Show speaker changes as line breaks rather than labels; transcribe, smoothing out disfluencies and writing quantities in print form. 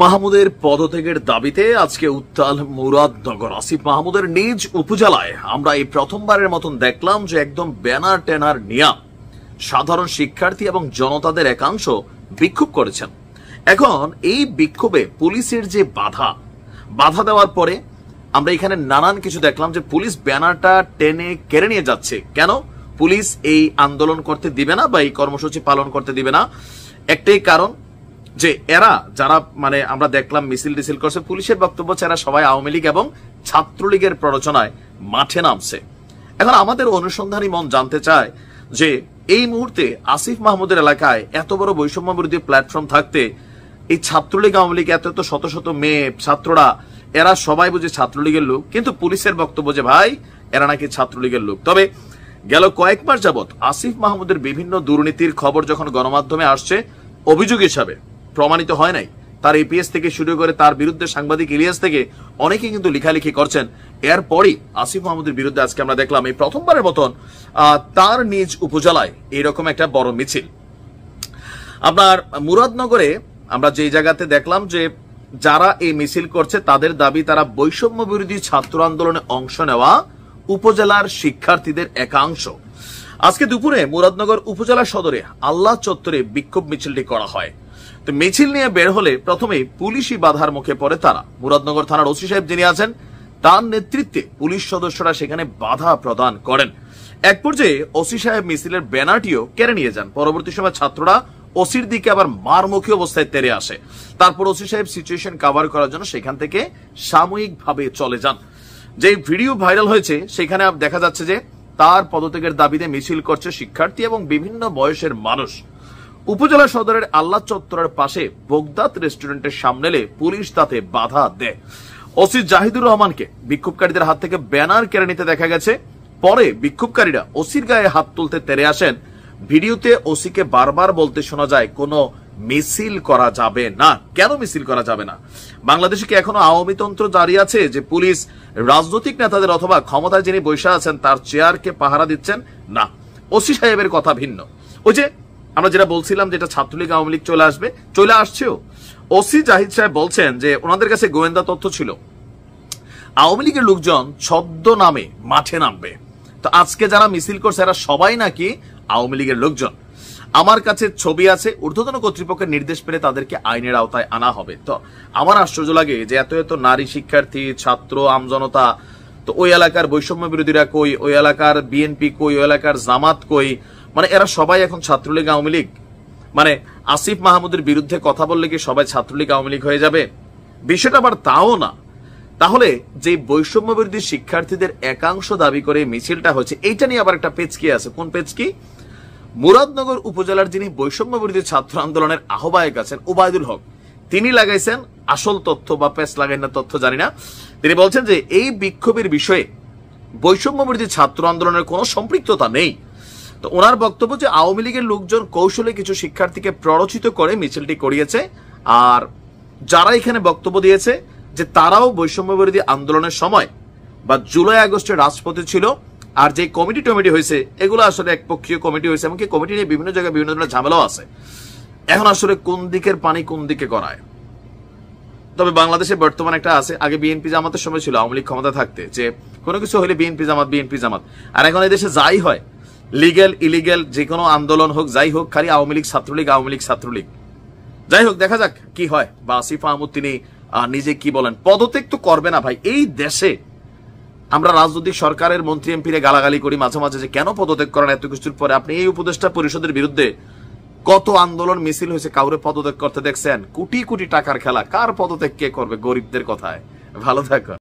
মাহমুদের পদত্যাগের দাবিতে আজকে উত্তাল মুরাদনগর। আসিফ মাহমুদের নিজ উপজেলায় আমরা এই প্রথমবারের মতন দেখলাম যে একদম ব্যানার ট্যানার নিয়ে সাধারণ শিক্ষার্থী এবং জনতাদের একাংশ বিক্ষোভ করেছেন। এখন এই বিক্ষোভে পুলিশের যে বাধা দেওয়ার পরে আমরা এখানে নানান কিছু দেখলাম যে পুলিশ ব্যানারটা টেনে কেড়ে নিয়ে যাচ্ছে। কেন পুলিশ এই আন্দোলন করতে দিবে না বা এই কর্মসূচি পালন করতে দিবে না? একটাই কারণ যে এরা যারা আমরা দেখলাম মিছিল টিছিল করছে, পুলিশের বক্তব্য এরা সবাই আওয়ামী লীগ এবং ছাত্রলীগের প্ররোচনায় মাঠে নামছে। এখন আমাদের অনুসন্ধানী মন জানতে চায় যে এই মুহূর্তে আসিফ মাহমুদের এলাকায় এত বড় বৈষম্য বিরোধী প্ল্যাটফর্ম থাকতে এই ছাত্রলীগ আওয়ামী লীগ এত শত শত মেয়ে ছাত্ররা এরা সবাই বুঝে ছাত্রলীগের লোক, কিন্তু পুলিশের বক্তব্য যে ভাই এরা নাকি ছাত্রলীগের লোক। তবে গেল কয়েক মাস যাবৎ আসিফ মাহমুদের বিভিন্ন দুর্নীতির খবর যখন গণমাধ্যমে আসছে, অভিযোগ হিসাবে প্রমাণিত হয় নাই। তার এপিএস থেকে শুরু করে তার বিরুদ্ধে সাংবাদিক ইলিয়াস থেকে অনেকে কিন্তু লেখালেখি করছেন। এরপরই আসিফ মাহমুদের বিরুদ্ধে আজকে আমরা দেখলাম এই প্রথমবারের মতন তার নিজ উপজেলায় এইরকম একটা বড় মিছিল। আপনার মুরাদনগরে আমরা যে জায়গাতে দেখলাম যে যারা এই মিছিল করছে তাদের দাবি তারা বৈষম্য বিরোধী ছাত্র আন্দোলনে অংশ নেওয়া উপজেলার শিক্ষার্থীদের একাংশ। আজকে দুপুরে মুরাদনগর উপজেলা সদরে আল্লাহ চত্বরে বিক্ষোভ মিছিলটি করা হয়। তো মিছিল নিয়ে বের হলে প্রথমেই পুলিশি বাধার মুখে পড়ে তারা। মুরাদনগর থানার ওসি সাহেব যিনি আছেন তার নেতৃত্বে পুলিশ সদস্যরা সেখানে বাধা প্রদান করেন। এক পর্যায়ে ওসি সাহেব মিছিলের ব্যানারটিও কেড়ে নিয়ে যান। পরবর্তী সময় ছাত্ররা ওসির দিকে আবার মারমুখী অবস্থায় তেড়ে আসে। তারপর ওসি সাহেব সিচুয়েশন কভার করার জন্য সেখান থেকে সাময়িকভাবে চলে যান। যে ভিডিও ভাইরাল হয়েছে সেখানে দেখা যাচ্ছে যে তার পদত্যাগের দাবিতে মিছিল করছে শিক্ষার্থী এবং বিভিন্ন বয়সের মানুষ। উপজেলা সদরের আল্লাহ চত্বরের পাশে বগদাদ রেস্টুরেন্টের সামনে এলে পুলিশ তাতে বাধা দেয়। ওসি জাহিদুর রহমানকে বিক্ষোভকারীদের হাত থেকে ব্যানার কেড়ে নিতে দেখা গেছে। পরে বিক্ষোভকারীরা ওসির গায়ে হাত তুলতে তেড়ে আসেন। ভিডিওতে ওসিকে বারবার বলতে শোনা যায় কোনো মিছিল করা যাবে না। কেন মিছিল করা যাবে না? বাংলাদেশে কি এখনো আওয়ামী তন্ত্র জারি আছে যে পুলিশ রাজনৈতিক নেতাদের অথবা ক্ষমতায় যিনি বসে আছেন তার চেয়ারকে পাহারা দিচ্ছেন? না, ওসি সাহেবের কথা ভিন্ন। ওই যে আমরা যেটা বলছিলাম যেটা ছাত্রলীগ আওয়ামী লীগ চলে আসছেও। ওসি জাহিদ সাহেব বলছেন যে ওনাদের কাছে গোয়েন্দা তথ্য ছিল আওয়ামী লীগের লোকজন ছদ্ম নামে মাঠে নামবে। তো আজকে যারা মিছিল করছে এরা সবাই নাকি আওয়ামী লীগের লোকজন। আমার কাছে ছবি আছে, ঊর্ধ্বতন কর্তৃপক্ষের নির্দেশ পেলে তাদেরকে আইনের আওতায় আনা হবে। তো আমার আশ্চর্য লাগে যে এত এত নারী শিক্ষার্থী ছাত্র আমজনতা, তো ওই এলাকার বৈষম্য বিরোধীরা কই, ওই এলাকার বিএনপি কই, ওই এলাকার জামাত কই, এরা সবাই এখন ছাত্রলীগ আওয়ামী লীগ। আসিফ মাহমুদের বিরুদ্ধে কথা বললে কি সবাই ছাত্রলীগ আওয়ামী লীগ হয়ে যাবে? বিষয়টা আবার তাও না। তাহলে যে বৈষম্য বিরোধী শিক্ষার্থীদের একাংশ দাবি করে মিছিলটা হচ্ছে, এইটা নিয়ে আবার একটা পেচকি আছে। কোন পেচকি? মুরাদনগর উপজেলার যিনি বৈষম্য বিরোধী ছাত্র আন্দোলনের আহ্বায়ক আছেন ওবায়দুল হক, তিনি লাগাইছেন আসল তথ্য বা পেচ লাগাই না তথ্য জানি না। তিনি বলছেন যে এই বিক্ষোভের বিষয়ে বৈষম্য বিরোধী ছাত্র আন্দোলনের কোনো সম্পৃক্ততা নেই। তো ওনার বক্তব্য যে আওয়ামী লীগের লোকজন কৌশলে কিছু শিক্ষার্থীকে প্ররোচিত করে মিছিলটি করিয়েছে, আর যারা এখানে বক্তব্য দিয়েছে যে তারাও বৈষম্য বিরোধী আন্দোলনের সময় বা জুলাই আগস্টে রাজপথে ছিল। আর যে কমিটি হয়েছে এগুলো আসলে একপক্ষীয় কমিটি হয়েছে, এমনকি কমিটি নিয়ে বিভিন্ন জায়গায় বিভিন্ন ধরনের ঝামেলাও আছে। এখন আসলে কোন দিকের পানি কোন দিকে করায়। তবে বাংলাদেশে বর্তমানে একটা আছে, আগে বিএনপি জামাতের সময় ছিল আওয়ামী লীগ ক্ষমতা থাকতে যে কোনো কিছু হলে বিএনপি জামাত, আর এখন এই দেশে যাই হয় লিগ্যাল ইলিগ্যাল যে কোনো আন্দোলন হোক যাই হোক খালি আওয়ামী লীগ ছাত্রলীগ। যাই হোক দেখা যাক কি হয়। বা আসিফ মাহমুদ তিনি নিজে কি বলেন। পদত্যাগ তো করবে না ভাই। এই দেশে আমরা রাজনৈতিক সরকারের মন্ত্রী এমপিরে গালাগালি করি মাঝে মাঝে যে কেন পদত্যাগ করেন এত কিছুর পরে। আপনি এই উপদেষ্টা পরিষদের বিরুদ্ধে কত আন্দোলন মিছিল হয়েছে, কাউরে পদত্যাগ করতে দেখছেন? কোটি কোটি টাকার খেলা, কার পদত্যাগ কে করবে? গরিবদের কথায়। ভালো থাকুন।